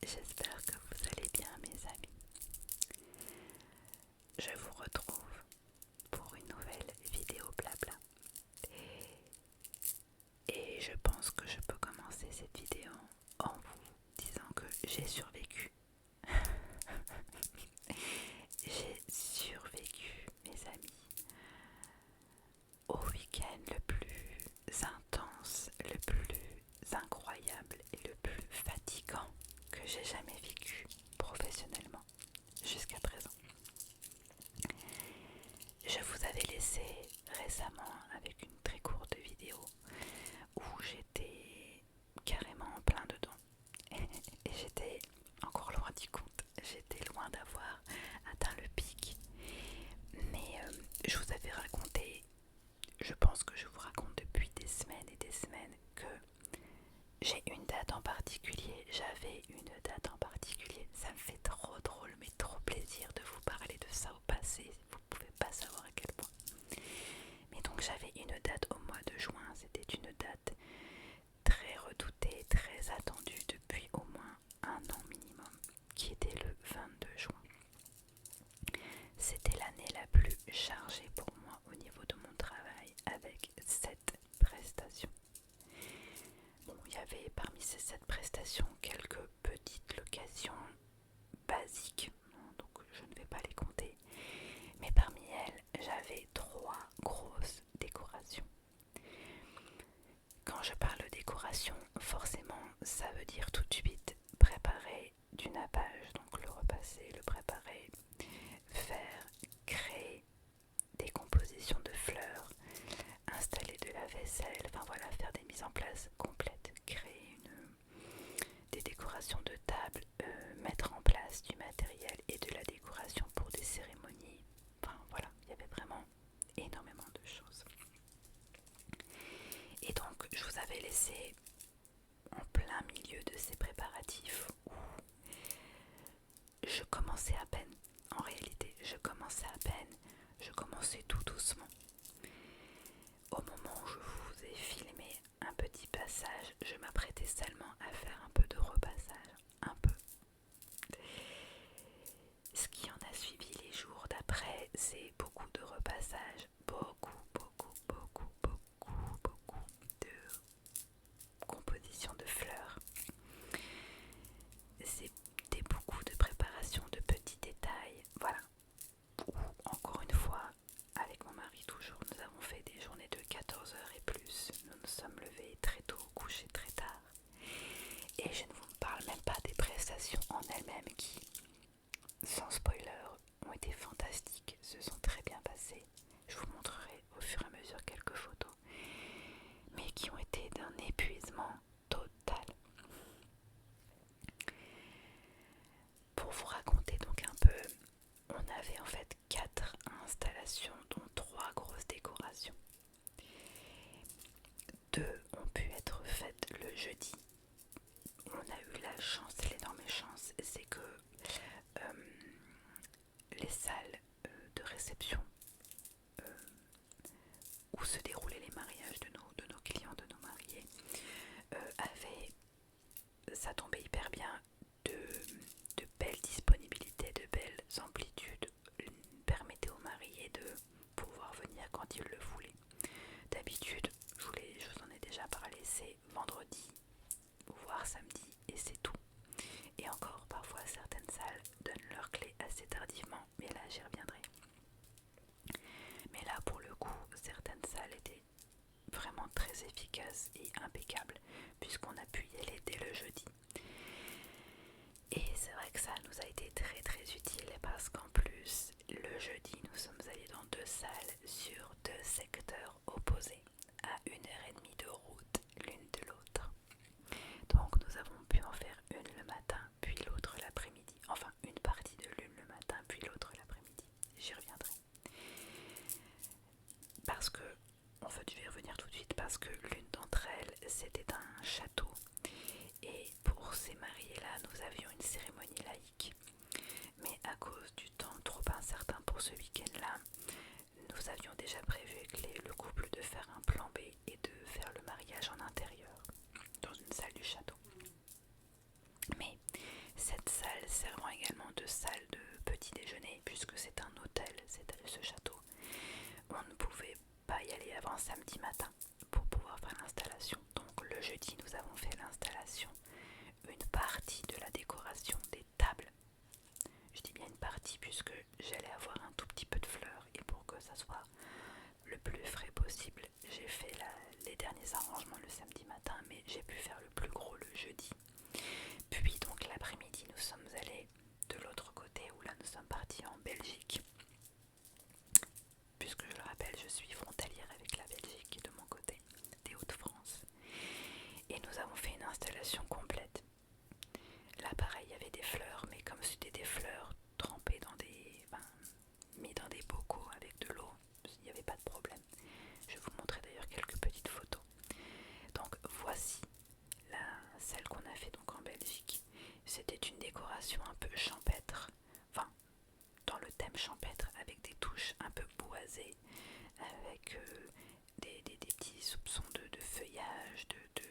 j'espère que vous allez bien mes amis. Je vous retrouve pour une nouvelle vidéo blabla. Et je pense que je peux commencer cette vidéo en vous disant que j'ai survécu. J'ai survécu mes amis au week-end le plus intense, le plus incroyable et le plus fatigant que j'ai jamais vécu professionnellement jusqu'à présent. Je vous avais laissé récemment avec une très courte vidéo où j'étais carrément en plein dedans et j'étais encore loin du compte, j'étais loin d'avoir atteint le pic, mais je vous avais raconté, je pense que je vous raconte depuis des semaines et des semaines que j'ai une date en particulier, j'avais une date en particulier, ça me fait trop drôle mais trop plaisir de vous parler de ça au passé, vous pouvez pas savoir à quel point. Mais donc j'avais une date au mois de juin, c'était une date très redoutée, très attendue depuis au moins un an minimum, qui était le 22 juin. C'était l'année la plus chargée pour moi au niveau de mon travail avec 7 prestations. Bon, il y avait parmi ces 7 prestations quelques petites locations basiques, donc je ne vais pas les compter, mais parmi elles, j'avais 3 grosses décorations. Quand je parle décoration, forcément, ça veut dire tout de suite préparer du nappage, donc le repasser, le préparer, faire, créer des compositions de fleurs, installer de la vaisselle, enfin voilà, faire des mises en place complètes, créer des décorations de table, mettre en place du matériel et de la décoration pour des cérémonies. Enfin voilà, il y avait vraiment énormément de choses. Et donc je vous avais laissé en plein milieu de ces préparatifs où je commençais à peine. En réalité, je commençais à peine, je commençais tout doucement. Au moment où je vous ai filmé un petit passage, je m'apprêtais seulement à faire un peu de repassage, un peu. Ce qui en a suivi les jours d'après, c'est beaucoup de repassage, beaucoup de composition de fleurs. C'était beaucoup de préparation de petits détails, voilà. Ou encore une fois, avec mon mari toujours, nous avons fait des journées de 14 heures et plus. Nous nous sommes levés très tôt, couchés très tard. Et je ne vous parle même pas des prestations en elles-mêmes qui, sans spoiler, ont été fantastiques, se sont très bien passées. Je vous montrerai au fur et à mesure quelques photos, mais qui ont été d'un épuisement total. Pour vous raconter donc un peu, on avait en fait 4 installations, dont 3 grosses décorations. 2 ont pu être faites le jeudi. On a eu la chance, l'énorme chance, c'est que les salles de réception où se déroulaient les mariages de nos clients, de nos mariés, ça tombait hyper bien, de belles disponibilités, de belles amplitudes, permettaient aux mariés de pouvoir venir quand ils le voulaient. D'habitude, je vous en ai déjà parlé, c'est vendredi, voire samedi, et c'est tout. Et encore, parfois, certaines salles donnent leurs clés assez tardivement, mais là, j'y reviendrai. Mais là, pour le coup, certaines salles étaient vraiment très efficaces et impeccables, puisqu'on a pu y aller dès le jeudi. Et c'est vrai que ça nous a été très très utile, parce qu'en plus, le jeudi, nous sommes allés dans 2 salles sur 2 secteurs opposés, à 1h30 de route l'une de l'autre. Donc nous avons pu en faire une le matin, puis l'autre l'après-midi. Enfin, une partie de l'une le matin, puis l'autre l'après-midi. J'y reviendrai. Parce que, en fait, je vais y revenir tout de suite, parce que l'une d'entre décoration un peu champêtre, enfin dans le thème champêtre, avec des touches un peu boisées, avec des petits soupçons de feuillage, de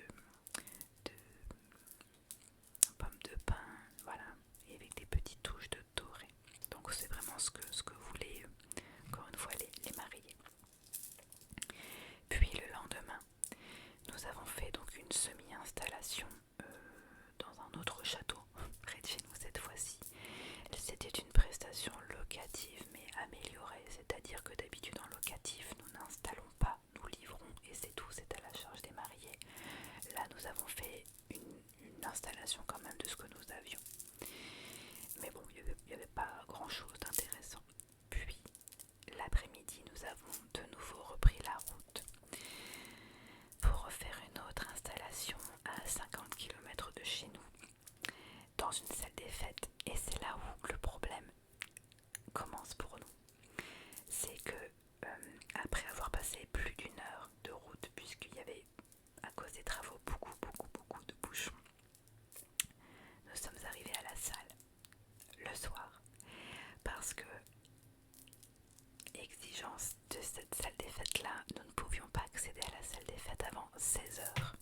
pommes de pin, voilà, et avec des petites touches de doré. Donc c'est vraiment ce que voulaient encore une fois les mariés. Puis le lendemain, nous avons fait donc une semi-installation dans un autre château, près de chez nous cette fois-ci. C'était une prestation locative mais améliorée, c'est-à-dire que d'habitude en locatif nous n'installons pas, nous livrons et c'est tout, c'est à la charge des mariés. Là nous avons fait une installation quand même de ce que nous avions. Mais bon, il n'y avait pas grand chose d'intéressant. Puis l'après-midi nous avons de nouveau repris la route pour refaire une autre installation à 50 km de chez nous, dans une salle des fêtes. Et c'est là où le problème commence pour nous. C'est que après avoir passé plus d'une heure de route, puisqu'il y avait à cause des travaux beaucoup de bouchons, nous sommes arrivés à la salle le soir parce que, exigence de cette salle des fêtes là, nous ne pouvions pas accéder à la salle des fêtes avant 16 heures.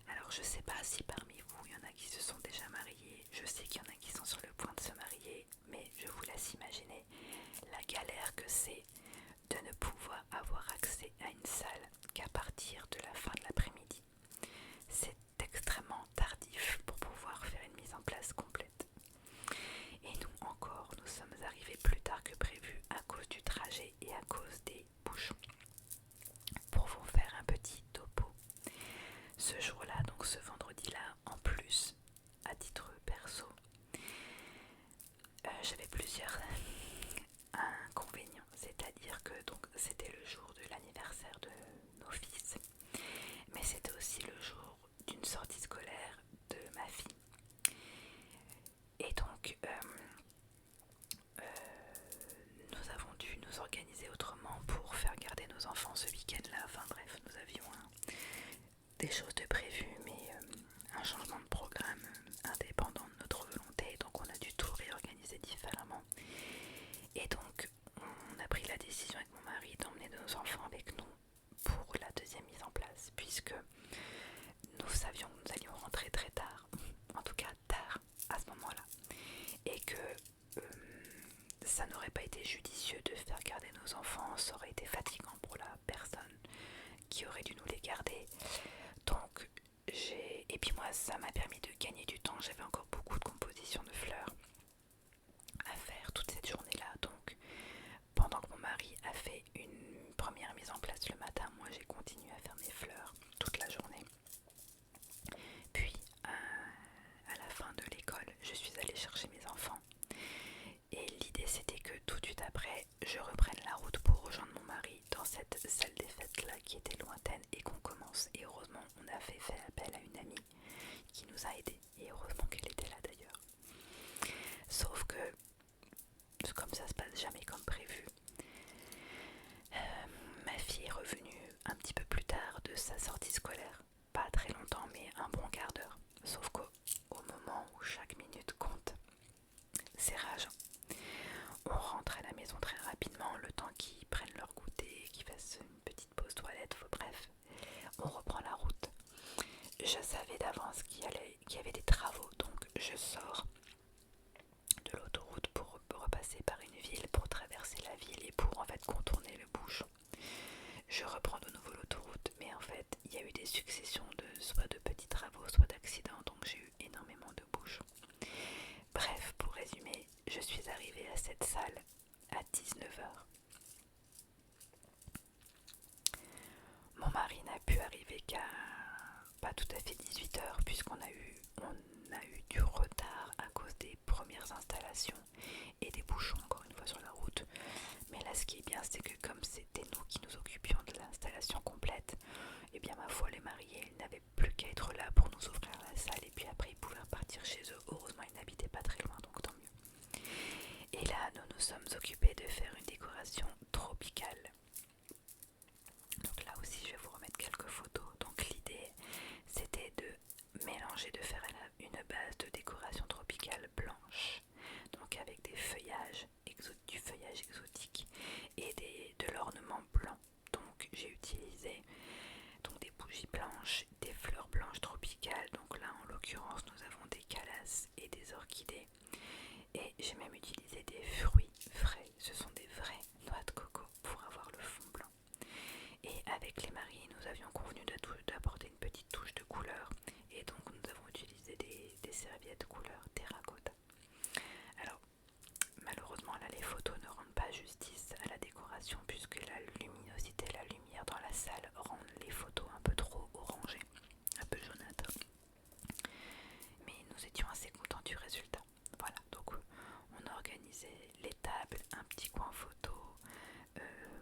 Alors je sais pas si parmi vous il y en a qui se sont déjà mariés, je sais qu'il y en a qui sont sur le point de se marier, mais je vous laisse imaginer la galère que c'est de ne pouvoir avoir accès à une salle qu'à partir de la fin de l'après-midi. C'est extrêmement tardif pour pouvoir faire une mise en place complète. Et nous encore, nous sommes arrivés plus tard que prévu à cause du trajet et à cause des bouchons. Pour vous faire un petit topo, ce jour-là, donc ce vendredi-là, en plus, à titre perso, j'avais plusieurs inconvénients. C'est-à-dire que donc c'était le jour de l'anniversaire de nos fils, mais c'était aussi le jour d'une sortie scolaire de ma fille. Et donc nous avons dû nous organiser autrement pour faire garder nos enfants ce week-end-là. Enfin bref, nous avions des choses de prévues, mais un changement de programme indépendant de notre volonté, donc on a dû tout réorganiser différemment. Et donc on a pris la décision avec mon mari d'emmener nos enfants avec nous pour la deuxième mise en place, puisque nous savions que nous allions rentrer très tard, en tout cas tard à ce moment-là, et que ça n'aurait pas été judicieux de faire garder nos enfants, ça aurait été fatigant pour la personne qui aurait dû nous les garder. Donc et puis moi ça m'a permis de gagner du temps, j'avais encore beaucoup de compositions de fleurs à faire toute cette journée-là. Donc pendant que mon mari a fait une première mise en place le matin, moi j'ai continué à faire mes fleurs toute la journée. Puis à la fin de l'école, je suis allée chercher mes enfants. Et l'idée c'était que tout de suite après, je reprenne la route pour rejoindre mon mari dans cette salle des fêtes là qui était lointaine et qu'on commence. Et heureusement, on a fait appel à une amie qui nous a aidés. Et heureusement qu'elle était là d'ailleurs. Sauf que, comme ça se passe jamais comme prévu, ma fille est revenue un petit peu plus tard de sa sortie scolaire. Pas très longtemps, mais un bon quart d'heure. Sauf qu'au moment où chaque minute compte, c'est rageant. On rentre à la maison très rapidement, le temps qu'ils prennent leur goûter, qu'ils fassent une petite pause toilette, bref, on reprend la route. Je savais d'avance qu'il y avait des travaux, donc je sors de l'autoroute pour repasser par une ville, pour traverser la ville et pour en fait contourner le bouchon. Je reprends de nouveau l'autoroute, mais en fait il y a eu des successions soit de petits travaux, soit d'accidents, donc j'ai eu énormément de bouchons. Bref, pour résumer, je suis arrivée à cette salle à 19h. Mon mari n'a pu arriver qu'à pas tout à fait 18h, puisqu'on a eu du retard à cause des premières installations et des bouchons encore une fois sur la route. Mais là ce qui est bien, c'est que comme c'était nous qui nous occupions de l'installation complète, et bien ma foi les mariés n'avaient plus qu'à être là pour nous ouvrir la salle et puis après ils pouvaient repartir chez eux. Heureusement ils n'habitaient pas très loin, donc tant mieux. Et là nous nous sommes occupés de faire une décoration tropicale. Donc là aussi je vais vous remettre quelques photos. Donc l'idée c'était de mélanger, de faire une base de décoration tropicale justice à la décoration puisque la luminosité, la lumière dans la salle rend les photos un peu trop orangées, un peu jaunâtres. Mais nous étions assez contents du résultat. Voilà, donc on a organisé les tables, un petit coin photo,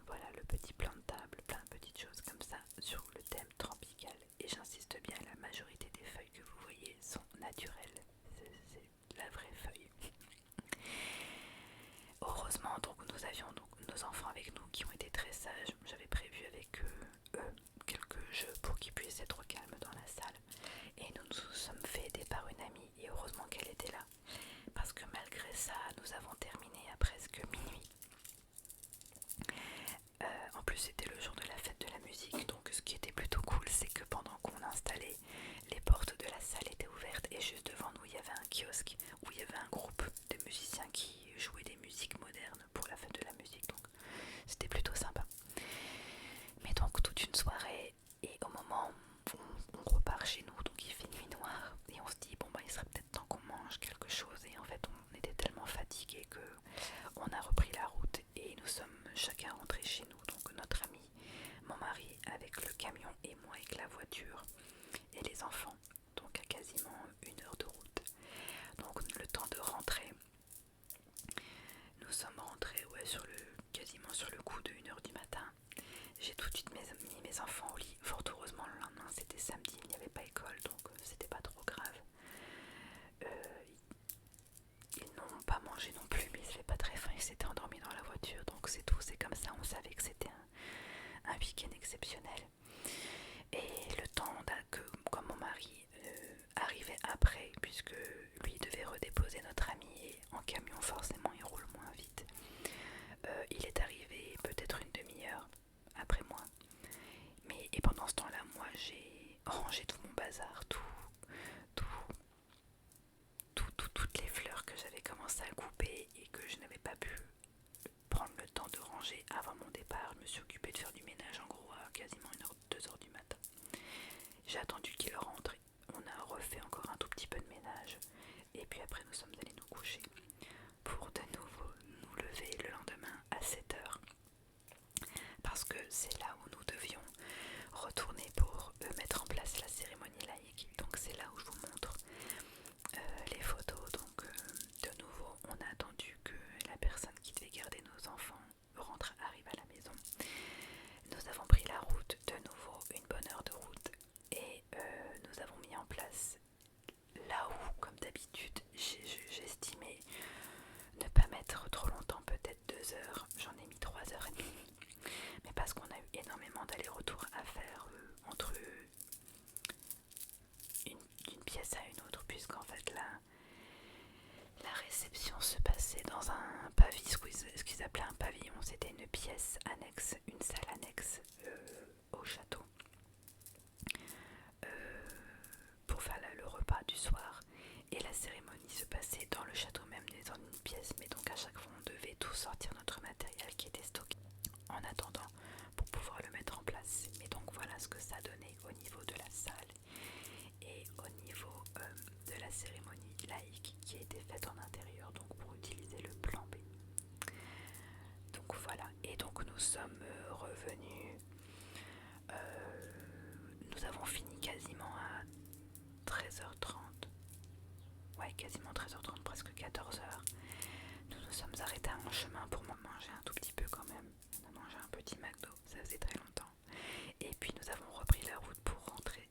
voilà le petit plan de table, plein de petites choses comme ça sur le thème tropical. Et j'insiste bien, la majorité des feuilles que vous voyez sont naturelles. C'est la vraie feuille. Heureusement, donc nous avions donc nos enfants avec nous qui ont été très sages. J'avais prévu avec eux quelques jeux pour qu'ils puissent être au calme dans la salle. Et nous nous sommes fait aider par une amie et heureusement qu'elle était là. Parce que malgré ça, nous avons terminé à presque minuit. En plus, c'était le jour de la fête de la musique. Donc ce qui était plutôt cool, c'est que pendant qu'on installait, les portes de la salle étaient ouvertes. Et juste devant nous, il y avait un kiosque où il y avait un groupe de musiciens qui jouaient des musiques modernes pour la fête de la musique. Donc c'était plutôt sympa. Mais donc toute une soirée, et au moment où on repart chez nous, donc il fait nuit noire, et on se dit bon bah il serait peut-être temps qu'on mange quelque chose, et en fait on était tellement fatigués que on a repris la route et nous sommes chacun rentrés chez nous. Donc notre ami, mon mari avec le camion et moi avec la voiture et les enfants, donc à quasiment 1 heure de route. Donc le temps de rentrer, nous sommes rentrés quasiment sur le coup de 1 heure du matin. J'ai tout de suite mis mes enfants au lit. Fort heureusement, le lendemain c'était samedi, il n'y avait pas école, donc c'était pas trop grave. Ils n'ont pas mangé non plus, mais ils n'avaient pas très faim, ils s'étaient endormis dans la voiture, donc c'est tout, c'est comme ça, on savait que c'était un week-end exceptionnel. Et le temps que, comme mon mari arrivait après, puisque lui devait redéposer notre ami, et en camion forcément il roule moins vite, il est arrivé peut-être une demi-heure après moi. Et pendant ce temps-là, moi j'ai rangé tout mon bazar, toutes les fleurs que j'avais commencé à couper et que je n'avais pas pu prendre le temps de ranger avant mon départ. Je me suis occupée de faire du ménage en gros à quasiment 2 heures du matin. J'ai attendu qu'il rentre, on a refait encore un tout petit peu de ménage et puis après nous sommes allés nous coucher pour de nouveau nous lever le lendemain à 7 heures parce que c'est là où nous devions retourner pour mettre en place la cérémonie laïque. Donc c'est là où je vous montre les photos. Donc de nouveau on a attendu que la personne qui devait garder nos enfants arrive à la maison. Nous avons pris la route, de nouveau une bonne heure de route, et nous avons mis en place là où, comme d'habitude, j'estimais ne pas mettre trop longtemps, peut-être 2 heures, j'en ai mis 3 h 30, mais parce qu'on a eu énormément d'allers-retours à faire entre une pièce à une autre, puisqu'en fait la réception se passait dans un pavillon, ce qu'ils appelaient un pavillon, c'était une pièce annexe, une salle annexe au château, pour faire le repas du soir, et la cérémonie se passait dans le château même, dans une pièce, mais donc à chaque fois on devait tout sortir notre matériel qui était stocké en attendant pour pouvoir le mettre en place. Mais donc voilà ce que ça donnait au niveau de la salle et au niveau de la cérémonie laïque qui a été faite en intérieur, donc pour utiliser le plan B. Donc voilà, et donc nous sommes revenus, nous avons fini quasiment à 13h30, ouais quasiment 13h30, presque 14h. Nous nous sommes arrêtés en chemin pour manger un tout petit peu quand même. On a mangé un petit McDo, ça faisait très longtemps. Et puis nous avons repris la route pour rentrer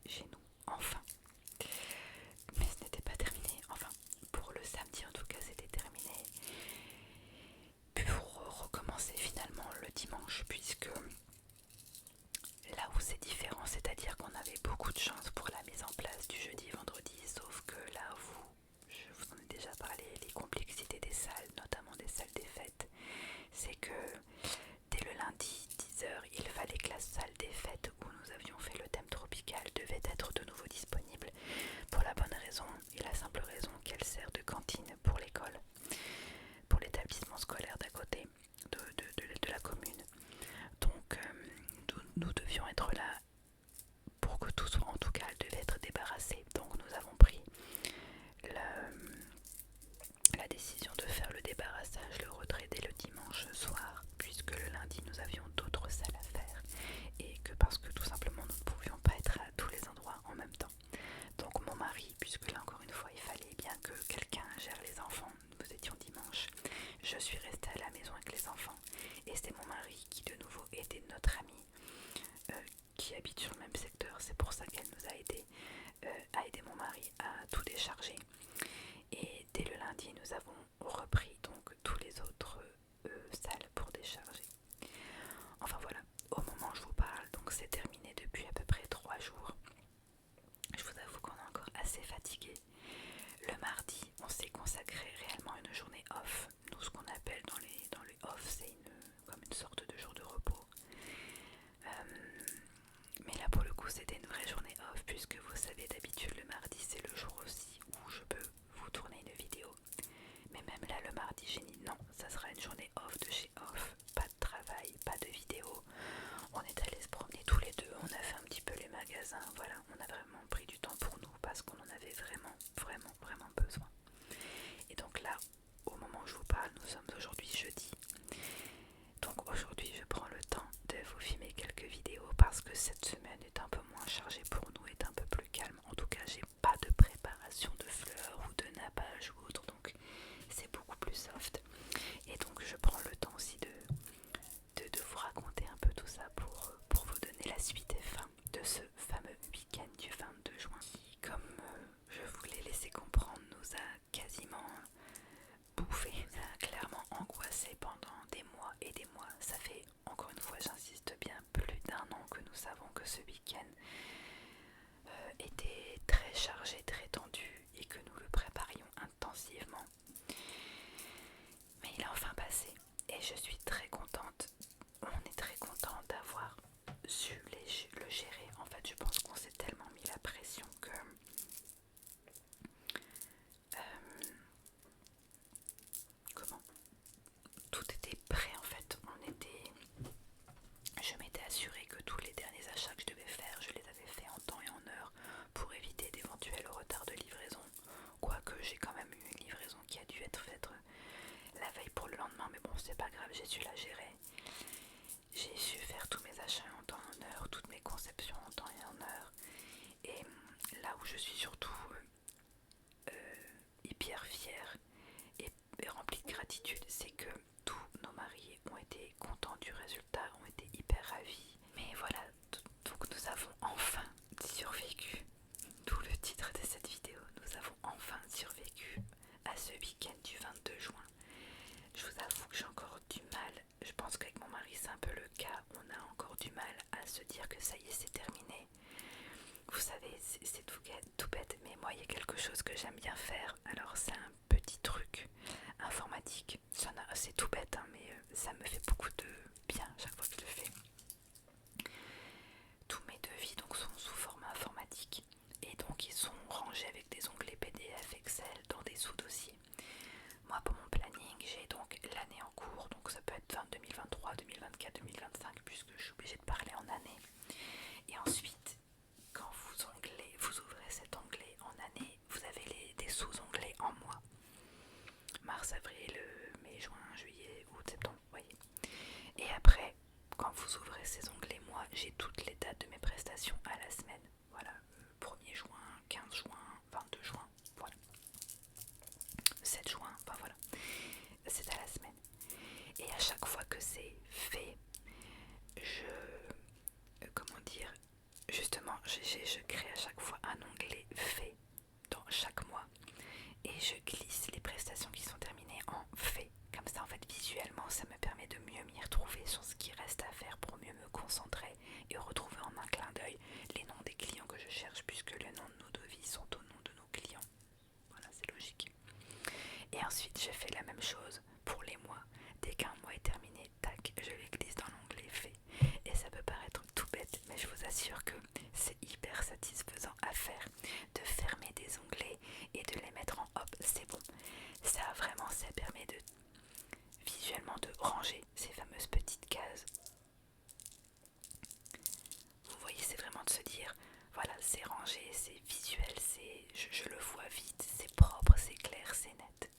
off. Nous, ce qu'on appelle dans les off, c'est comme une sorte de jour de repos. Mais là pour le coup c'était une vraie journée off, puisque vous savez d'habitude le mardi c'est le jour aussi où je peux vous tourner une vidéo. Mais même là le mardi j'ai dit non, ça sera une journée off de chez off, pas de travail, pas de vidéo. On est allé se promener tous les deux, on a fait un petit peu les magasins, voilà, on a vraiment pris du temps pour nous parce qu'on en avait vraiment besoin. Et donc là, au moment où je vous parle, nous sommes aujourd'hui jeudi. Donc aujourd'hui je prends le temps de vous filmer quelques vidéos parce que cette semaine est un peu moins chargée pour nous, est un peu plus calme. En tout cas j'ai pas de préparation de fleurs ou de nappage ou autre, donc c'est beaucoup plus soft. Et donc je prends le temps aussi de vous raconter un peu tout ça pour vous donner la suite et fin de ce fameux week-end du 22 juin qui, comme je vous l'ai laissé comprendre, nous a quasiment bouffé, ça a clairement angoissé pendant des mois et des mois. Ça fait, encore une fois j'insiste bien, plus d'un an que nous savons que ce week-end était très chargé, très tendu et que nous le préparions intensivement. Mais il est enfin passé et je suis très contente. On est très content d'avoir su le gérer. En fait je pense qu'on s'est tellement mis la pression que comment tout était prêt en fait. Je m'étais assurée que tous les derniers achats que je devais faire, je les avais fait en temps et en heure pour éviter d'éventuels retards de livraison. Quoique j'ai quand même eu une livraison qui a dû être faite la veille pour le lendemain, mais bon c'est pas grave, j'ai su la gérer. J'ai su faire tous mes achats en temps et en heure, toutes mes conceptions en temps et en heure. Et là où je suis surtout hyper fière et remplie de gratitude, c'est que tous nos mariés ont été contents du résultat, ont été hyper ravis. Mais voilà, donc nous avons enfin survécu, d'où le titre de cette vidéo, nous avons enfin survécu à ce week-end du 22 juin. Je vous avoue que j'ai encore du mal, je pense qu'avec mon mari c'est un peu le cas, on a encore du mal à se dire que ça y est c'est terminé. Vous savez, c'est tout bête, mais moi il y a quelque chose que j'aime bien faire. Alors c'est un petit truc informatique, c'est tout bête hein, mais ça me fait beaucoup de bien chaque fois que je le fais. Tous mes devis donc sont sous format informatique et donc ils sont rangés avec des onglets PDF, Excel dans des sous-dossiers. Moi pour mon planning j'ai donc l'année en cours, donc ça peut être 2023, 2024, 2025 puisque je suis obligée de parler en année. Et ensuite quand vous ouvrez cet onglet en année, vous avez des sous-onglets en mois. Mars, avril, mai, juin, juillet, août, septembre, vous voyez. Et après, quand vous ouvrez ces onglets mois, j'ai toutes les dates de mes prestations à la semaine. Voilà, 1er juin, 15 juin, 22 juin, voilà. 7 juin, enfin voilà. C'est à la semaine. Et à chaque fois que c'est fait, comment dire, justement, je crée à chaque fois un onglet fait dans chaque mois et je glisse les prestations qui sont terminées en fait. Comme ça en fait visuellement ça me permet de mieux m'y retrouver sur ce qui reste à faire pour mieux me concentrer et retrouver en un clin d'œil les noms des clients que je cherche puisque les noms de nos devis sont au nom de nos clients. Voilà, c'est logique. Et ensuite je fais la même chose pour les mois. Dès qu'un mois est terminé, tac, je les glisse dans l'onglet fait. Et ça peut paraître tout bête, mais je vous assure que c'est hyper satisfaisant à faire. De fermer des onglets et de les mettre en hop, c'est bon. Ça vraiment, ça permet de visuellement de ranger ces fameuses petites cases. Vous voyez, c'est vraiment de se dire, voilà, c'est rangé, c'est visuel, je le vois vite, c'est propre, c'est clair, c'est net.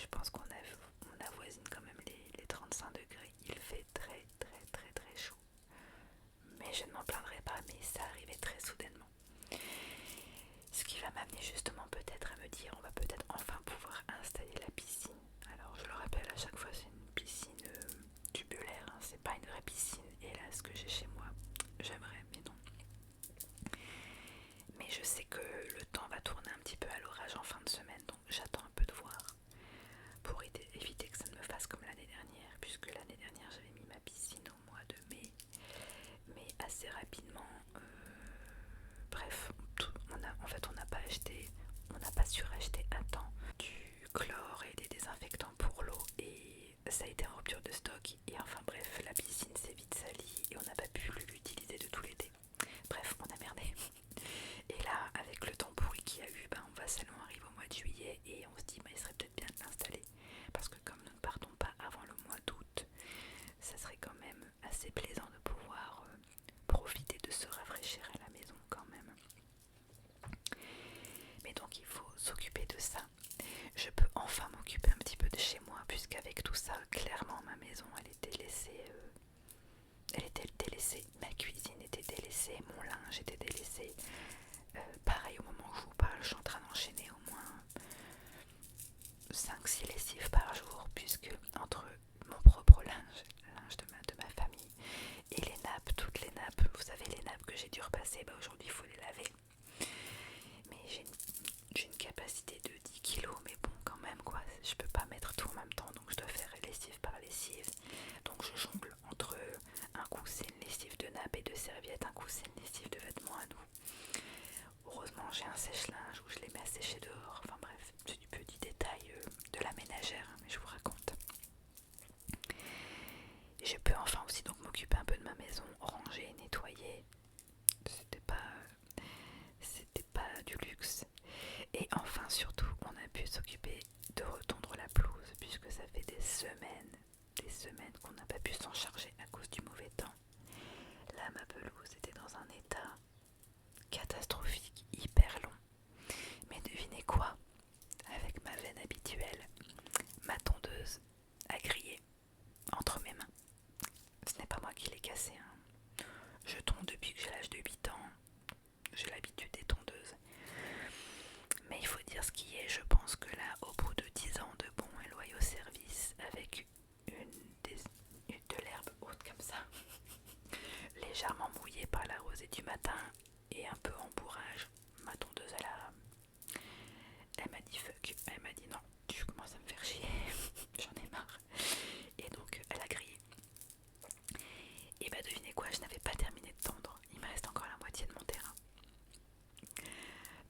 je pense on avoisine quand même les 35 degrés. Il fait très très très très chaud. Mais je ne m'en plaindrai pas, mais ça arrivait très soudainement. Ce qui va m'amener justement peut-être à me dire, on va peut-être enfin pouvoir installer la piscine. Alors je le rappelle à chaque fois, c'est une piscine tubulaire, hein, c'est pas une vraie piscine. Et là, ce que j'ai chez moi, j'aimerais, mais non. Mais je sais que le temps va tourner un petit peu à l'orage en fin de semaine, donc j'attends un peu de voir pour éviter que ça ne me fasse comme l'année dernière, puisque l'année dernière j'avais mis ma piscine au mois de mai, mais assez rapidement, bref, on n'a pas suracheté à temps du chlore et des désinfectants pour l'eau, et ça a été en rupture de stock, et enfin bref, la piscine s'est vite salie et on n'a pas pu l'utiliser de tout l'été. Bref, on a merdé. Et là, avec le temps pourri qu'il y a eu, on va seulement arriver au mois de juillet et on se dit il serait peut-être bien de l'installer. Parce que comme nous ne partons pas avant le mois d'août, ça serait quand même assez plaisant de pouvoir profiter de se rafraîchir à la maison quand même. Mais donc il faut s'occuper de ça. Je peux enfin m'occuper un petit peu de chez moi, puisqu'avec tout ça, clairement ma maison elle était laissée. Elle était délaissée, ma cuisine était délaissée, mon linge était délaissé. Pareil, au moment où je vous parle, je suis en train d'enchaîner au moins 5-6 lessives par jour, puisque entre mon propre linge, le linge de ma famille, et les nappes, toutes les nappes, vous savez les nappes que j'ai dû repasser, aujourd'hui il faut les laver. Mais j'ai une capacité de 10 kilos, mais bon quand même quoi, je peux pas mettre tout en même temps, donc je dois faire lessive par lessive. Donc je jongle entre un coup c'est une lessive de nappes et de serviettes, un coup c'est une lessive de vêtements à nous. Heureusement j'ai un sèche-linge où je les mets à sécher dehors, enfin bref, c'est du petit détail de la ménagère, mais je vous raconte. Et je peux enfin aussi donc m'occuper un peu de ma maison, ranger, nettoyer, c'était pas du luxe. Et enfin surtout on a pu s'occuper de retondre la pelouse, puisque ça fait des semaines qu'on n'a pas pu s'en charger à cause du mauvais temps. Là ma pelouse était dans un état catastrophique, hyper long. Mais devinez quoi? Avec ma veine habituelle, ma tondeuse a grillé entre mes mains. Ce n'est pas moi qui l'ai cassé, hein. Je tonds depuis que j'ai l'âge de 8 ans. J'ai l'habitude des tondeuses. Mais il faut dire ce qui est, je pense que là, au bout de 10 ans de bons et loyaux services, avec de l'herbe haute comme ça, légèrement mouillée par la rosée du matin et un peu en bourrage, ma tondeuse elle m'a dit fuck, elle m'a dit non, tu commences à me faire chier, j'en ai marre. Et donc elle a grillé. Et bah devinez quoi, je n'avais pas terminé de tondre, il me reste encore la moitié de mon terrain.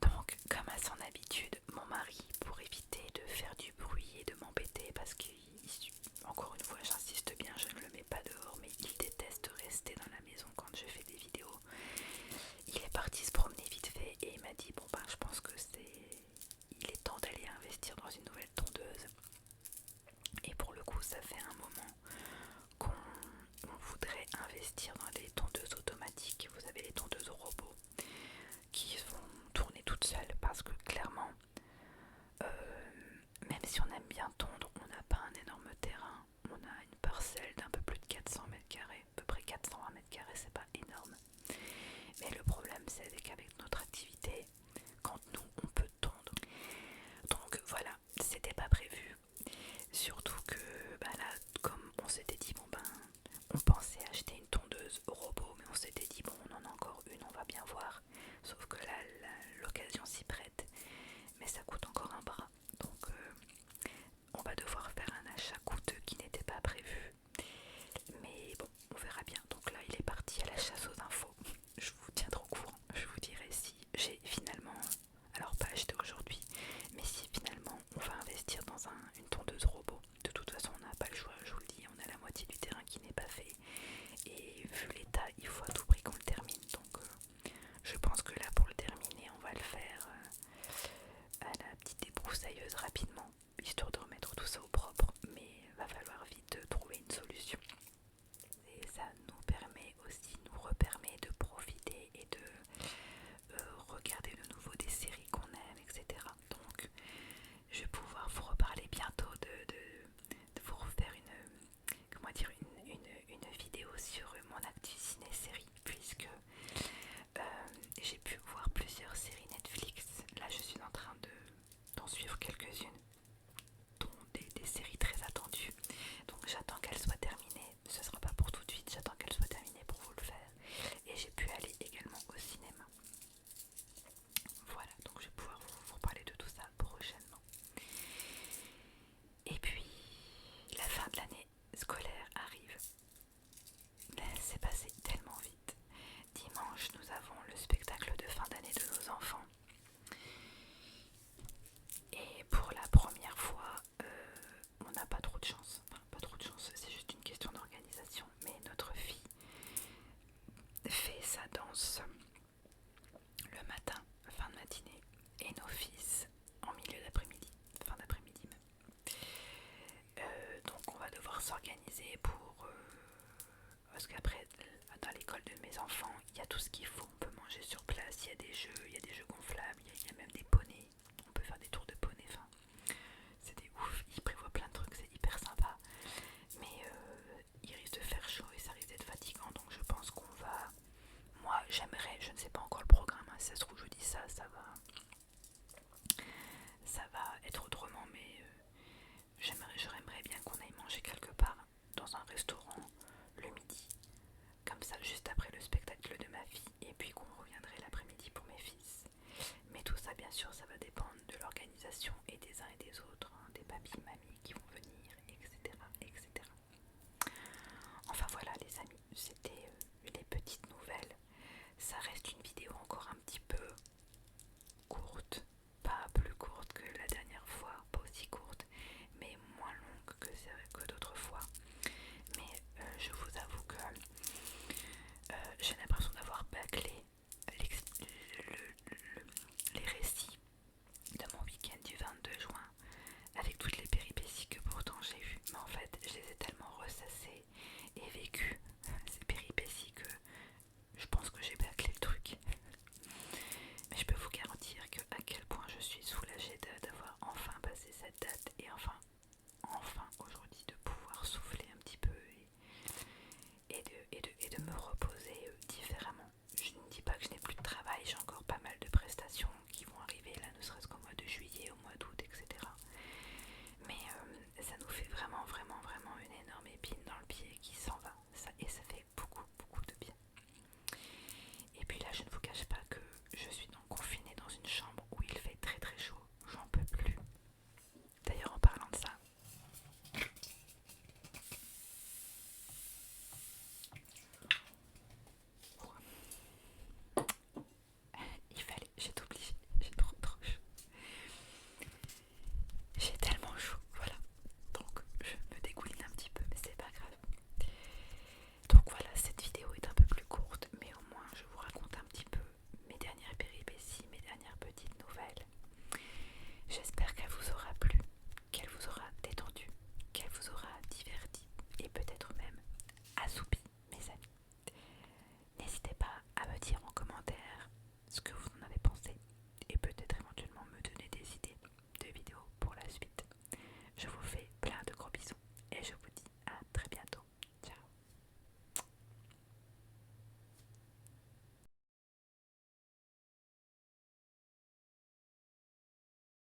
Donc comme à son habitude, mon mari, pour éviter de faire du bruit et de m'embêter, parce que encore une fois j'insiste bien, je ne le mets pas dehors, mais il déteste rester dans la maison quand je fais des vidéos. Il est parti se promener vite fait et il m'a dit bon je pense que il est temps d'aller investir dans une nouvelle tondeuse. Et pour le coup ça fait un moment qu'on voudrait investir dans des tondeuses automatiques. Vous avez les tondeuses robots qui vont tourner toutes seules, parce que clairement même si on aime bien tondre, on n'a pas un énorme terrain. On a une parcelle d'un peu plus de 400 m².